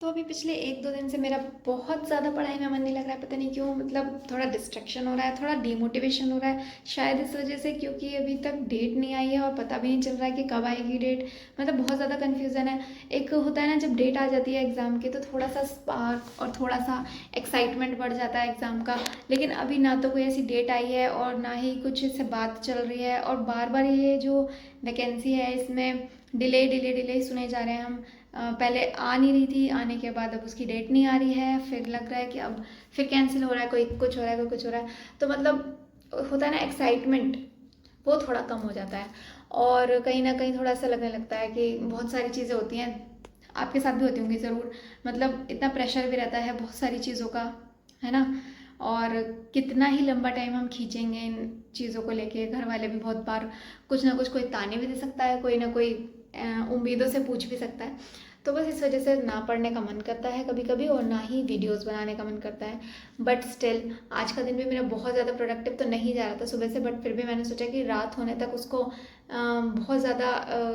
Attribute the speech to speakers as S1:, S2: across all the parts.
S1: अभी पिछले 1-2 दिन से मेरा बहुत ज़्यादा पढ़ाई में मन नहीं लग रहा है, पता नहीं क्यों। मतलब थोड़ा डिस्ट्रैक्शन हो रहा है, थोड़ा डिमोटिवेशन हो रहा है, शायद इस वजह से, क्योंकि अभी तक डेट नहीं आई है और पता भी नहीं चल रहा है कि कब आएगी डेट। मतलब बहुत ज़्यादा कन्फ्यूज़न है। एक होता है ना, जब डेट आ जाती है एग्ज़ाम की तो थोड़ा सा स्पार्क और थोड़ा सा एक्साइटमेंट बढ़ जाता है एग्ज़ाम का। लेकिन अभी ना तो कोई ऐसी डेट आई है और ना ही कुछ इससे बात चल रही है, और बार बार ये जो वैकेंसी है इसमें डिले डिले डिले सुने जा रहे हैं हम। पहले आ नहीं रही थी, आने के बाद अब उसकी डेट नहीं आ रही है, फिर लग रहा है कि अब फिर कैंसिल हो रहा है, कोई कुछ हो रहा है, कोई कुछ हो रहा है। तो मतलब होता है ना एक्साइटमेंट, वो थोड़ा कम हो जाता है। और कहीं ना कहीं थोड़ा सा लगने लगता है कि बहुत सारी चीज़ें होती हैं, आपके साथ भी होती होंगी ज़रूर। मतलब इतना प्रेशर भी रहता है बहुत सारी चीज़ों का, है ना। और कितना ही लंबा टाइम हम खींचेंगे इन चीज़ों को लेके। घर वाले भी बहुत बार कुछ ना कुछ, कोई ताने भी दे सकता है, कोई ना कोई उम्मीदों से पूछ भी सकता है। तो बस इस वजह से ना पढ़ने का मन करता है कभी कभी, और ना ही वीडियोस बनाने का मन करता है। बट स्टिल आज का दिन भी मेरा बहुत ज़्यादा प्रोडक्टिव तो नहीं जा रहा था सुबह से, बट फिर भी मैंने सोचा कि रात होने तक उसको बहुत ज़्यादा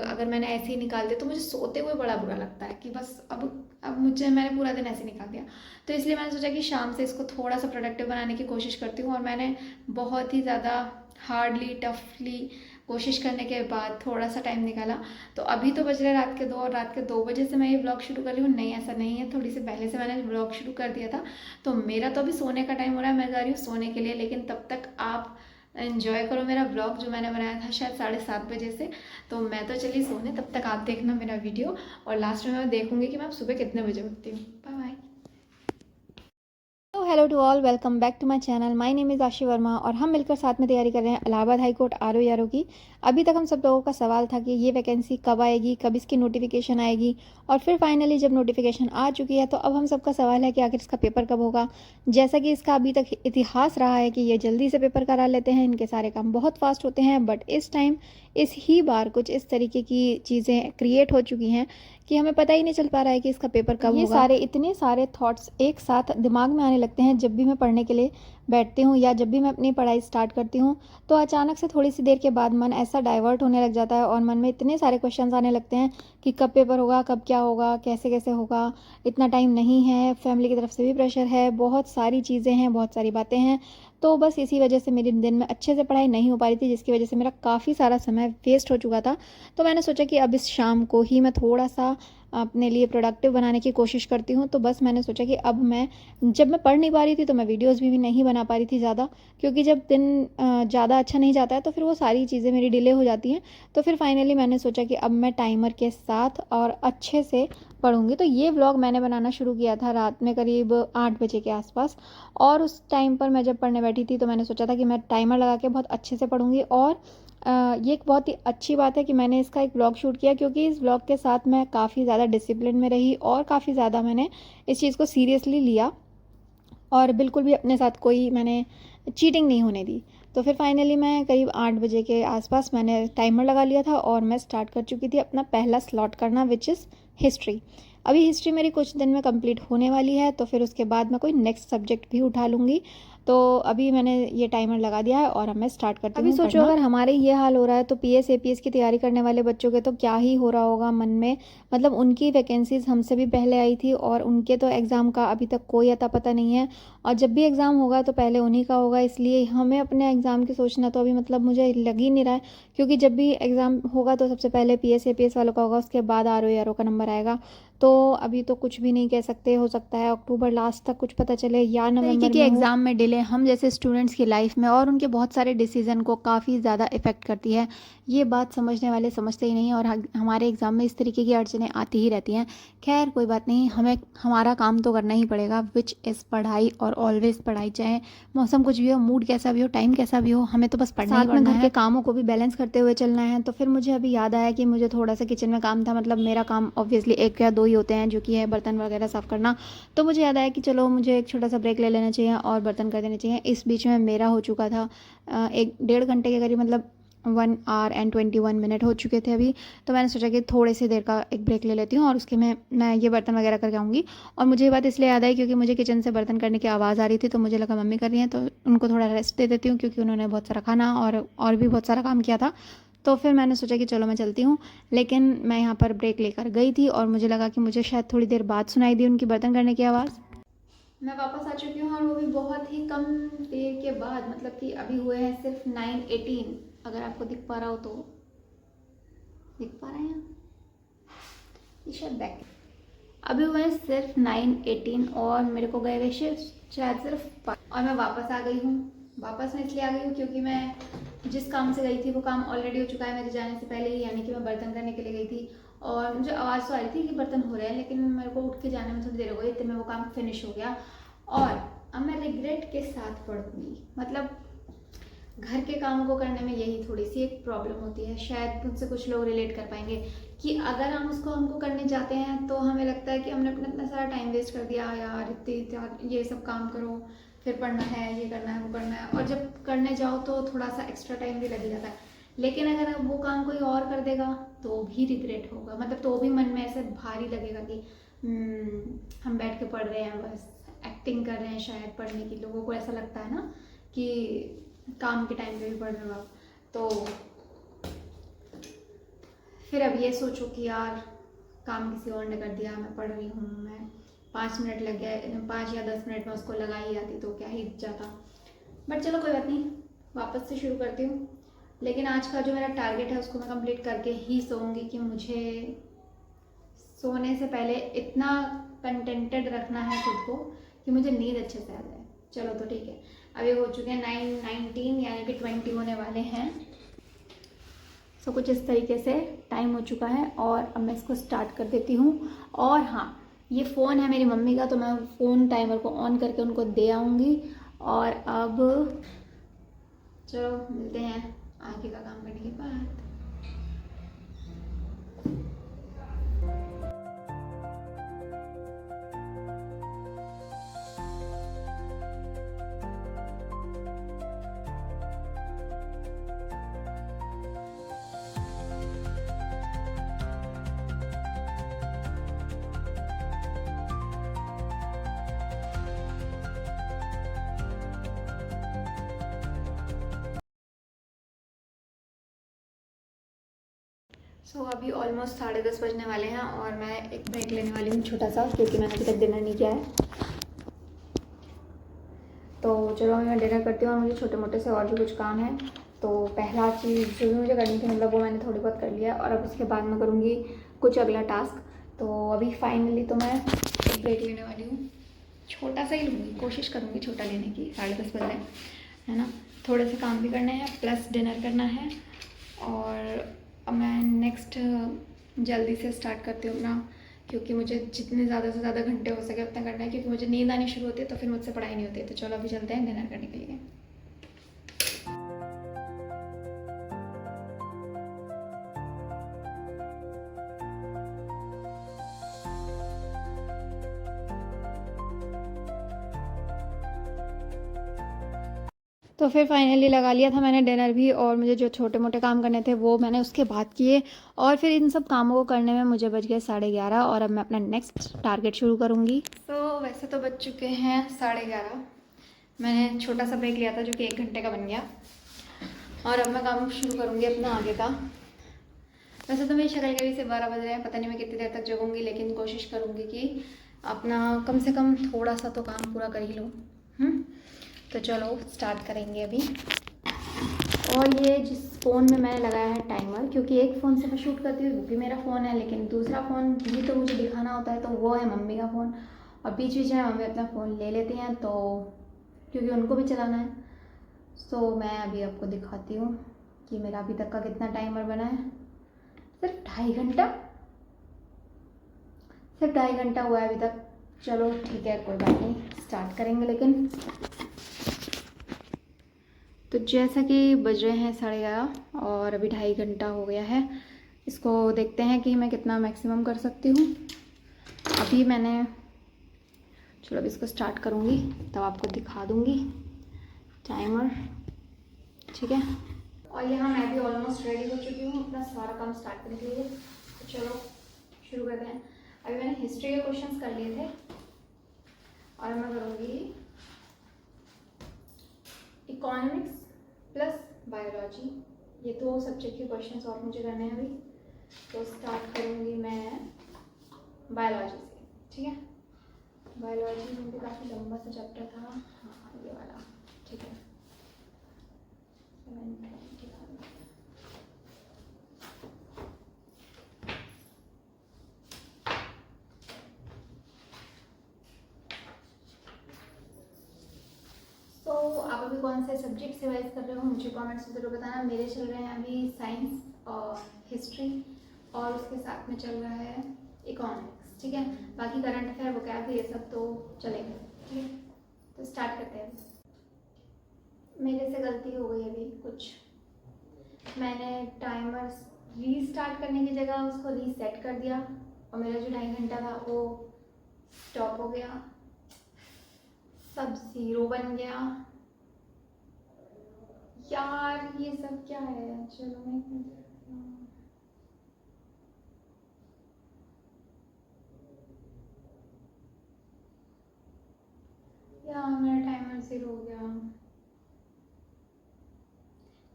S1: अगर मैंने ऐसे ही निकाल दिया तो मुझे सोते हुए बड़ा बुरा लगता है कि बस अब मुझे, मैंने पूरा दिन ऐसे निकाल दिया। तो इसलिए मैंने सोचा कि शाम से इसको थोड़ा सा प्रोडक्टिव बनाने की कोशिश करती हूँ। और मैंने बहुत ही ज़्यादा हार्डली टफली कोशिश करने के बाद थोड़ा सा टाइम निकाला। तो अभी तो बज रहे रात के 2, और रात के 2 बजे से मैं ये ब्लॉग शुरू कर रही हूँ। नहीं, ऐसा नहीं है, थोड़ी सी पहले से मैंने ब्लॉग शुरू कर दिया था। तो मेरा तो अभी सोने का टाइम हो रहा है, मैं जा रही हूँ सोने के लिए। लेकिन तब तक आप एंजॉय करो मेरा ब्लॉग जो मैंने बनाया था शायद 7:30 बजे से। तो मैं तो चली सोने, तब तक आप देखना मेरा वीडियो, और लास्ट में मैं देखूंगी कि मैं सुबह कितने बजे उठती हूँ। Bye bye.
S2: तो hello to all, welcome back to my channel. My name is Ashi Verma और हम मिलकर साथ में तैयारी कर रहे हैं इलाहाबाद हाई कोर्ट आर की। अभी तक हम सब लोगों का सवाल था कि ये वैकेंसी कब आएगी, कब इसकी नोटिफिकेशन आएगी, और फिर फाइनली जब नोटिफिकेशन आ चुकी है तो अब हम सबका सवाल है कि आखिर इसका पेपर कब होगा। जैसा कि इसका अभी तक इतिहास रहा है कि ये जल्दी से पेपर करा लेते हैं, इनके सारे काम बहुत फास्ट होते हैं। बट इस टाइम इस ही बार कुछ इस तरीके की चीज़ें क्रिएट हो चुकी हैं कि हमें पता ही नहीं चल पा रहा है कि इसका पेपर कब होगा। सारे इतने सारे थॉट्स एक साथ दिमाग में आने लगते हैं जब भी मैं पढ़ने के लिए बैठती हूँ या जब भी मैं अपनी पढ़ाई स्टार्ट करती हूँ। तो अचानक से थोड़ी सी देर के बाद मन ऐसा डाइवर्ट होने लग जाता है और मन में इतने सारे क्वेश्चंस आने लगते हैं कि कब पेपर होगा, कब क्या होगा, कैसे कैसे होगा, इतना टाइम नहीं है, फैमिली की तरफ से भी प्रेशर है, बहुत सारी चीज़ें हैं, बहुत सारी बातें हैं। तो बस इसी वजह से मेरे दिन में अच्छे से पढ़ाई नहीं हो पा रही थी, जिसकी वजह से मेरा काफ़ी सारा समय वेस्ट हो चुका था। तो मैंने सोचा कि अब इस शाम को ही मैं थोड़ा सा अपने लिए प्रोडक्टिव बनाने की कोशिश करती हूँ। तो बस मैंने सोचा कि अब मैं, जब मैं पढ़ नहीं पा रही थी तो मैं वीडियोस भी नहीं बना पा रही थी ज़्यादा, क्योंकि जब दिन ज़्यादा अच्छा नहीं जाता है तो फिर वो सारी चीज़ें मेरी डिले हो जाती हैं। तो फिर फाइनली मैंने सोचा कि अब मैं टाइमर के साथ और अच्छे से पढ़ूंगी। तो ये व्लॉग मैंने बनाना शुरू किया था रात में करीब 8 बजे के आसपास, और उस टाइम पर मैं जब पढ़ने बैठी थी तो मैंने सोचा था कि मैं टाइमर लगा के बहुत अच्छे से पढ़ूंगी। और ये एक बहुत ही अच्छी बात है कि मैंने इसका एक ब्लॉग शूट किया, क्योंकि इस ब्लॉग के साथ मैं काफ़ी ज़्यादा डिसिप्लिन में रही और काफ़ी ज़्यादा मैंने इस चीज़ को सीरियसली लिया, और बिल्कुल भी अपने साथ कोई मैंने चीटिंग नहीं होने दी। तो फिर फाइनली मैं करीब 8 बजे के आसपास मैंने टाइमर लगा लिया था और मैं स्टार्ट कर चुकी थी अपना पहला स्लॉट करना, विच इज़ हिस्ट्री। अभी हिस्ट्री मेरी कुछ दिन में कंप्लीट होने वाली है, तो फिर उसके बाद मैं कोई नेक्स्ट सब्जेक्ट भी उठा लूँगी। तो अभी मैंने ये टाइमर लगा दिया है और अब मैं स्टार्ट करती हूँ। अभी सोचो अगर हमारे ये हाल हो रहा है तो पीएस एपीएस की तैयारी करने वाले बच्चों के तो क्या ही हो रहा होगा मन में। मतलब उनकी वैकेंसीज हमसे भी पहले आई थी और उनके तो एग्ज़ाम का अभी तक कोई अता पता नहीं है, और जब भी एग्ज़ाम होगा तो पहले उन्हीं का होगा। इसलिए हमें अपने एग्ज़ाम की सोचना तो अभी मतलब मुझे लग ही नहीं रहा है, क्योंकि जब भी एग्ज़ाम होगा तो सबसे पहले पीएस एपीएस वालों का होगा, उसके बाद आरओ का नंबर आएगा। तो अभी तो कुछ भी नहीं कह सकते, हो सकता है अक्टूबर लास्ट तक कुछ पता चले या नवंबर में। एग्ज़ाम में डिले हम जैसे स्टूडेंट्स की लाइफ में और उनके बहुत सारे डिसीजन को काफ़ी ज़्यादा इफेक्ट करती है। ये बात समझने वाले समझते ही नहीं, और हमारे एग्ज़ाम में इस तरीके की अड़चनें आती ही रहती हैं। खैर कोई बात नहीं, हमें हमारा काम तो करना ही पड़ेगा, विच इज़ पढ़ाई, और ऑलवेज पढ़ाई, चाहे मौसम कुछ भी हो, मूड कैसा भी हो, टाइम कैसा भी हो, हमें तो बस पढ़ना ही पढ़ना है। साथ में घर के कामों को भी बैलेंस करते हुए चलना है। तो फिर मुझे अभी याद आया कि मुझे थोड़ा सा किचन में काम था। मतलब मेरा काम ऑब्वियसली एक या दो ही होते हैं, जो कि है बर्तन वगैरह साफ़ करना। तो मुझे याद आया कि चलो मुझे एक छोटा सा ब्रेक ले लेना चाहिए और बर्तन कर देने चाहिए। इस बीच में मेरा हो चुका था 1 डेढ़ घंटे के करीब, मतलब 1 hour and 21 minute हो चुके थे अभी। तो मैंने सोचा कि थोड़े से देर का एक ब्रेक ले लेती हूँ और उसके में मैं ये बर्तन वगैरह करके आऊँगी। और मुझे ये बात इसलिए याद आई क्योंकि मुझे किचन से बर्तन करने की आवाज़ आ रही थी, तो मुझे लगा मम्मी कर रही हैं तो उनको थोड़ा रेस्ट दे देती हूँ, क्योंकि उन्होंने बहुत सारा खाना और भी बहुत सारा काम किया था। तो फिर मैंने सोचा कि चलो मैं चलती हूँ, लेकिन मैं यहाँ पर ब्रेक लेकर गई थी और मुझे लगा कि मुझे शायद थोड़ी देर बाद सुनाई दी उनकी बर्तन करने की आवाज़। मैं वापस आ चुकी हूँ और वो भी बहुत ही कम देर के बाद, मतलब कि अभी हुए हैं सिर्फ 9:18। अगर आपको दिख पा रहा हो तो दिख पा रहे हैं ये शायद बैक। अभी हुए हैं सिर्फ 9:18 और मेरे को गए हुए शायद सिर्फ और मैं वापस आ गई हूँ। वापस मैं इसलिए आ गई हूँ क्योंकि मैं जिस काम से गई थी वो काम ऑलरेडी हो चुका है मेरे जाने से पहले ही, यानी कि मैं बर्तन करने के लिए गई थी और मुझे आवाज़ तो आ रही थी कि बर्तन हो रहे हैं, लेकिन मेरे को उठ के जाने में थोड़ी देर हो गई, इतने में वो काम फिनिश हो गया। और अब मैं रिग्रेट के साथ पढ़ूंगी, मतलब घर के कामों को करने में यही थोड़ी सी एक प्रॉब्लम होती है, शायद मुझसे कुछ लोग रिलेट कर पाएंगे कि अगर हम हमको करने जाते हैं तो हमें लगता है कि हमने अपना इतना सारा टाइम वेस्ट कर दिया यार, इतने ये सब काम करो, फिर पढ़ना है, ये करना है, वो करना है, और जब करने जाओ तो थोड़ा सा एक्स्ट्रा टाइम भी लग जाता है। लेकिन अगर वो काम कोई और कर देगा तो भी रिग्रेट होगा, मतलब तो भी मन में ऐसे भारी लगेगा कि हम बैठ के पढ़ रहे हैं, बस एक्टिंग कर रहे हैं शायद पढ़ने की। लोगों को ऐसा लगता है ना कि काम के टाइम पे भी पढ़ रहे हो आप, तो फिर अब ये सोचो कि यार काम किसी और ने कर दिया, मैं पढ़ रही हूँ, मैं 5 मिनट लग गए, 5 या 10 मिनट में उसको लगा ही आती तो क्या ही जाता। बट चलो कोई बात नहीं, वापस से शुरू करती हूँ। लेकिन आज का जो मेरा टारगेट है उसको मैं कंप्लीट करके ही सोऊंगी कि मुझे सोने से पहले इतना कंटेंटेड रखना है खुद को कि मुझे नींद अच्छे से आ जाए। चलो तो ठीक है, अभी हो चुके हैं 9:19 यानी कि 20 होने वाले हैं। सो कुछ इस तरीके से टाइम हो चुका है और अब मैं इसको स्टार्ट कर देती हूँ। और हाँ, ये फ़ोन है मेरी मम्मी का, तो मैं फ़ोन टाइमर को ऑन करके उनको दे आऊँगी। और अब चलो मिलते हैं आगे का काम करने के बाद। सो अभी ऑलमोस्ट 10:30 बजने वाले हैं और मैं एक ब्रेक लेने वाली हूँ छोटा सा, क्योंकि मैंने अभी तक डिनर नहीं किया है। तो चलो मैं डिनर करती हूँ और मुझे छोटे मोटे से और भी कुछ काम है। तो पहला चीज़ जो भी मुझे करनी थी, मतलब वो मैंने थोड़ी बहुत कर लिया और अब इसके बाद मैं करूँगी कुछ अगला टास्क। तो अभी फाइनली तो मैं एक ब्रेक लेने वाली हूँ, छोटा सा ही लूँगी, कोशिश करूँगी छोटा लेने की। 10:30 बज रहे हैं, है ना, थोड़े से काम भी करने हैं प्लस डिनर करना है। और अब मैं नेक्स्ट जल्दी से स्टार्ट करती हूँ अपना, क्योंकि मुझे जितने ज़्यादा से ज़्यादा घंटे हो सके उतना करना है, क्योंकि मुझे नींद आनी शुरू होती है तो फिर मुझसे पढ़ाई नहीं होती है। तो चलो अभी चलते हैं डिनर करने के लिए। तो फिर फाइनली लगा लिया था मैंने डिनर भी, और मुझे जो छोटे मोटे काम करने थे वो मैंने उसके बाद किए। और फिर इन सब कामों को करने में मुझे बज गए 11:30 और अब मैं अपना नेक्स्ट टारगेट शुरू करूँगी। तो वैसे तो बज चुके हैं 11:30। मैंने छोटा सा ब्रेक लिया था जो कि 1 घंटे का बन गया, और अब मैं काम शुरू करूँगी अपना आगे का। वैसे तो मेरी शक्ल कभी से 12 बज रहे हैं, पता नहीं मैं कितनी देर तक जगूँगी, लेकिन कोशिश करूँगी कि अपना कम से कम थोड़ा सा तो काम पूरा कर ही लूँ। तो चलो स्टार्ट करेंगे अभी। और ये जिस फ़ोन में मैंने लगाया है टाइमर, क्योंकि एक फ़ोन से मैं शूट करती हूँ वो भी मेरा फ़ोन है, लेकिन दूसरा फ़ोन भी तो मुझे दिखाना होता है, तो वो है मम्मी का फ़ोन। और बीच बीच में मम्मी अपना फ़ोन ले लेती हैं, तो क्योंकि उनको भी चलाना है। तो मैं अभी आपको दिखाती हूँ कि मेरा अभी तक का कितना टाइमर बना है। सिर्फ 2.5 घंटा, सिर्फ 2.5 घंटा हुआ है अभी तक। चलो ठीक है, कोई बात नहीं, स्टार्ट करेंगे। लेकिन तो जैसा कि बज रहे हैं 11:30 और अभी 2.5 घंटा हो गया है। इसको देखते हैं कि मैं कितना मैक्सिमम कर सकती हूँ। अभी मैंने, चलो अब इसको स्टार्ट करूँगी तब आपको दिखा दूँगी टाइमर, ठीक है। और यहाँ मैं भी ऑलमोस्ट रेडी हो चुकी हूँ अपना सारा काम स्टार्ट करने के लिए। तो चलो शुरू करते हैं। अभी मैंने हिस्ट्री के क्वेश्चंस कर लिए थे और मैं करूँगी इकोनॉमिक्स प्लस बायोलॉजी
S1: ये 2 सब्जेक्ट के क्वेश्चन और मुझे करने हैं अभी। तो स्टार्ट करूँगी मैं बायोलॉजी से, ठीक है। बायोलॉजी में भी काफ़ी लंबा सा चैप्टर था, हाँ ये वाला, ठीक है। 7:20 तो आप अभी कौन से सब्जेक्ट से वाइज कर रहे हो मुझे कमेंट्स में ज़रूर बताना। मेरे चल रहे हैं अभी साइंस और हिस्ट्री, और उसके साथ में चल रहा है इकोनॉमिक्स, ठीक है। बाकी करंट अफेयर वो क्या ये सब तो चलेगा, ठीक है। तो स्टार्ट करते हैं। मेरे से गलती हो गई अभी कुछ, मैंने टाइमर रीस्टार्ट करने की जगह उसको रीसेट कर दिया और मेरा जो 2.5 घंटा था वो स्टॉप हो गया, सब 0 बन गया। यार ये सब क्या है, चलो मैं यार मेरा टाइमर 0 हो गया।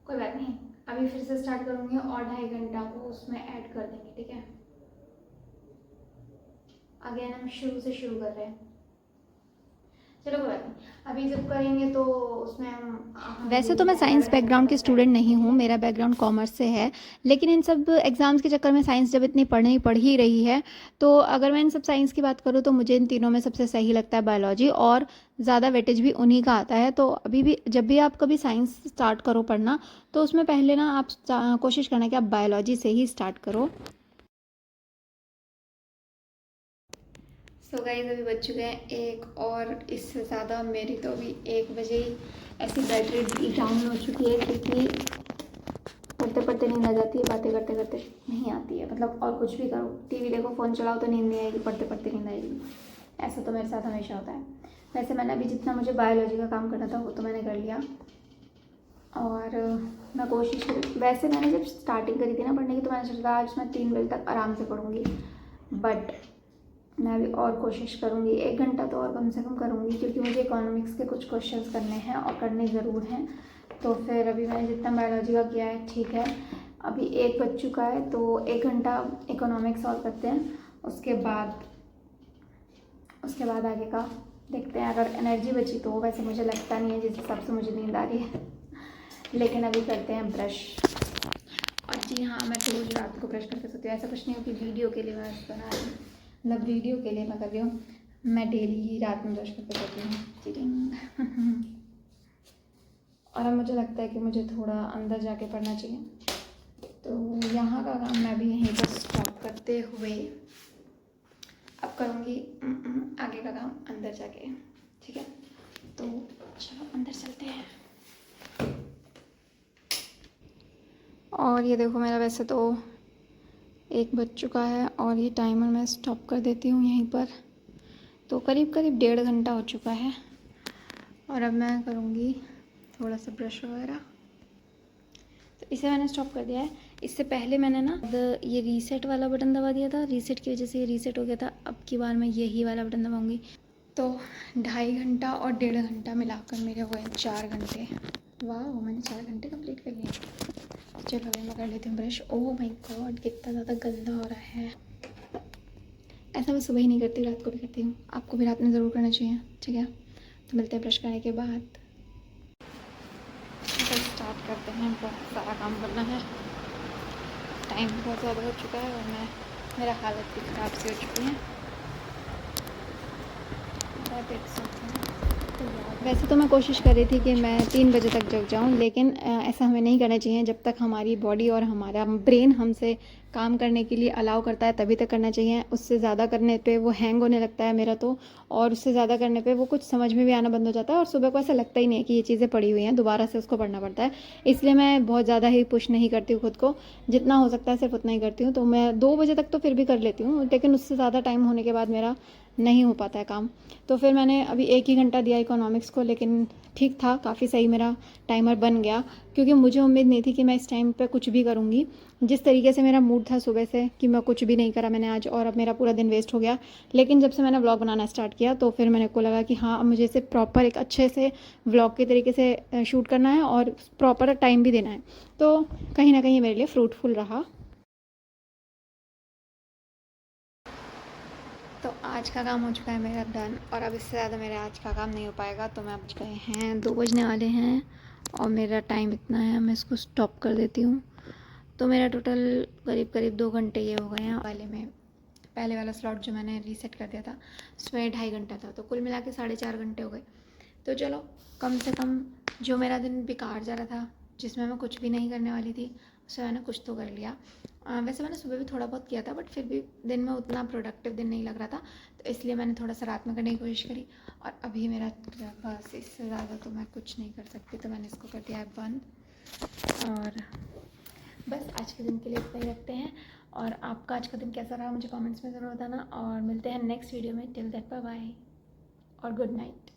S1: कोई बात नहीं, अभी फिर से स्टार्ट करूँगी और 2.5 घंटा को उसमें ऐड कर देंगे, ठीक है। अगेन हम शुरू से शुरू कर रहे हैं, चलो कोई बात नहीं। अभी जब करेंगे तो उसमें हम
S2: वैसे तो मैं साइंस बैकग्राउंड की स्टूडेंट नहीं हूँ, मेरा बैकग्राउंड कॉमर्स से है, लेकिन इन सब एग्ज़ाम्स के चक्कर में साइंस जब इतनी पढ़ ही रही है, तो अगर मैं इन सब साइंस की बात करूँ तो मुझे इन तीनों में सबसे सही लगता है बायोलॉजी, और ज़्यादा वेटेज भी उन्हीं का आता है। तो अभी भी जब भी आप कभी साइंस स्टार्ट करो पढ़ना, तो उसमें पहले ना आप कोशिश करना कि आप बायोलॉजी से ही स्टार्ट करो।
S1: सो गाइस अभी बज चुके हैं 1, और इससे ज़्यादा मेरी तो अभी 1 बजे ही ऐसी बैटरी डाउन हो चुकी है, क्योंकि पढ़ते पढ़ते नींद आ जाती है, बातें करते करते नहीं आती है। मतलब और कुछ भी करो, टीवी देखो, फ़ोन चलाओ तो नींद नहीं आएगी, पढ़ते पढ़ते नींद आएगी। ऐसा तो मेरे साथ हमेशा होता है। वैसे मैंने अभी जितना मुझे बायोलॉजी का काम करना था वो तो मैंने कर लिया, और मैं कोशिश करी। वैसे मैंने जब स्टार्टिंग करी थी ना पढ़ने की, तो मैंने सोचा आज मैं 3 बजे तक आराम से पढ़ूँगी, बट मैं अभी और कोशिश करूँगी, 1 घंटा तो और कम से कम करूँगी, क्योंकि मुझे इकोनॉमिक्स के कुछ क्वेश्चंस करने हैं और करने ज़रूर हैं। तो फिर अभी मैंने जितना बायोलॉजी का किया है ठीक है। अभी 1 बज चुका है, तो 1 घंटा इकोनॉमिक्स और करते हैं, उसके बाद आगे का देखते हैं। अगर एनर्जी बची तो, वैसे मुझे लगता नहीं है जिस हिसाब से मुझे नींद आ रही है। लेकिन अभी करते हैं ब्रश। और जी हाँ, मैं तो रोज़ रात को ब्रश करके सोती हूँ। ऐसा कुछ नहीं हो कि वीडियो के लिए मैं बना रही हूँ, मतलब वीडियो के लिए मैं कर रही हूँ, मैं डेली ही रात में ब्रश करके सोती हूँ। चीटिंग। और अब मुझे लगता है कि मुझे थोड़ा अंदर जाके पढ़ना चाहिए, तो यहाँ का काम मैं भी यहीं पर स्टॉप करते हुए अब करूँगी आगे का काम अंदर जाके, ठीक है। तो चलो अंदर चलते हैं। और ये देखो मेरा वैसे तो 1 बज चुका है, और ये टाइमर मैं स्टॉप कर देती हूँ यहीं पर। तो करीब 1.5 घंटा हो चुका है, और अब मैं करूँगी थोड़ा सा ब्रश वगैरह। तो इसे मैंने स्टॉप कर दिया है। इससे पहले मैंने ना ये रीसेट वाला बटन दबा दिया था, रीसेट की वजह से ये रीसेट हो गया था। अब की बार मैं यही वाला बटन दबाऊँगी। तो 2.5 घंटा और 1.5 घंटा मिलाकर मेरे हुए 4 घंटे। वाह, मैंने 4 घंटे कंप्लीट कर लिए। चलो अभी मैं कर लेती हूँ ब्रश। ओह माय गॉड, कितना ज़्यादा गंदा हो रहा है। ऐसा मैं सुबह ही नहीं करती, रात को भी करती हूँ। आपको भी रात में ज़रूर करना चाहिए, ठीक है। तो मिलते हैं ब्रश करने के बाद। तो स्टार्ट करते हैं, बहुत सारा काम करना है, टाइम बहुत ज़्यादा हो चुका है, और मेरा हालत भी ख़राब सी हो चुकी है। वैसे तो मैं कोशिश कर रही थी कि मैं 3 बजे तक जग जाऊं, लेकिन ऐसा हमें नहीं करना चाहिए। जब तक हमारी बॉडी और हमारा ब्रेन हमसे काम करने के लिए अलाउ करता है तभी तक करना चाहिए। उससे ज़्यादा करने पे वो हैंग होने लगता है मेरा तो, और उससे ज़्यादा करने पे वो कुछ समझ में भी आना बंद हो जाता है, और सुबह को ऐसा लगता ही नहीं है कि ये चीज़ें पड़ी हुई हैं, दोबारा से उसको पढ़ना पड़ता है। इसलिए मैं बहुत ज़्यादा ही पुश नहीं करती हूँ खुद को, जितना हो सकता है सिर्फ उतना ही करती हूँ। तो मैं 2 बजे तक तो फिर भी कर लेती हूँ, लेकिन उससे ज़्यादा टाइम होने के बाद मेरा
S2: नहीं हो पाता है काम। तो फिर मैंने अभी 1 ही घंटा दिया इकोनॉमिक्स को, लेकिन ठीक था, काफ़ी सही मेरा टाइमर बन गया, क्योंकि मुझे उम्मीद नहीं थी कि मैं इस टाइम पे कुछ भी करूँगी। जिस तरीके से मेरा मूड था सुबह से कि मैं कुछ भी नहीं करा मैंने आज, और अब मेरा पूरा दिन वेस्ट हो गया। लेकिन जब से मैंने व्लॉग बनाना स्टार्ट किया तो फिर मेरे को लगा कि हाँ, अब मुझे इसे प्रॉपर एक अच्छे से व्लॉग के तरीके से शूट करना है और प्रॉपर टाइम भी देना है। तो कहीं ना कहीं मेरे लिए फ्रूटफुल रहा। तो आज का काम हो चुका है मेरा डन, और अब इससे ज़्यादा मेरे आज का काम नहीं हो पाएगा। तो मैं अब गए हैं 2 बजने वाले हैं और मेरा टाइम इतना है, मैं इसको स्टॉप कर देती हूँ। तो मेरा टोटल करीब करीब 2 घंटे ये हो गए हैं। पहले वाला स्लॉट जो मैंने रीसेट कर दिया था उसमें 2.5 घंटा था, तो कुल मिला के 4.5 घंटे हो गए। तो चलो, कम से कम जो मेरा दिन बेकार जा रहा था, जिसमें मैं कुछ भी नहीं करने वाली थी, उसमें मैंने कुछ तो कर लिया। वैसे मैंने सुबह भी थोड़ा बहुत किया था, बट फिर भी दिन में उतना प्रोडक्टिव दिन नहीं लग रहा था, तो इसलिए मैंने थोड़ा सा रात में करने की कोशिश करी। और अभी मेरा बस इससे ज़्यादा तो मैं कुछ नहीं कर सकती, तो मैंने इसको कर दिया है बंद। और बस आज के दिन के लिए इतना ही रखते हैं। और आपका आज का दिन कैसा रहा मुझे कमेंट्स में ज़रूर बताना, और मिलते हैं नेक्स्ट वीडियो में। टिल दैट बाय बाय और गुड नाइट।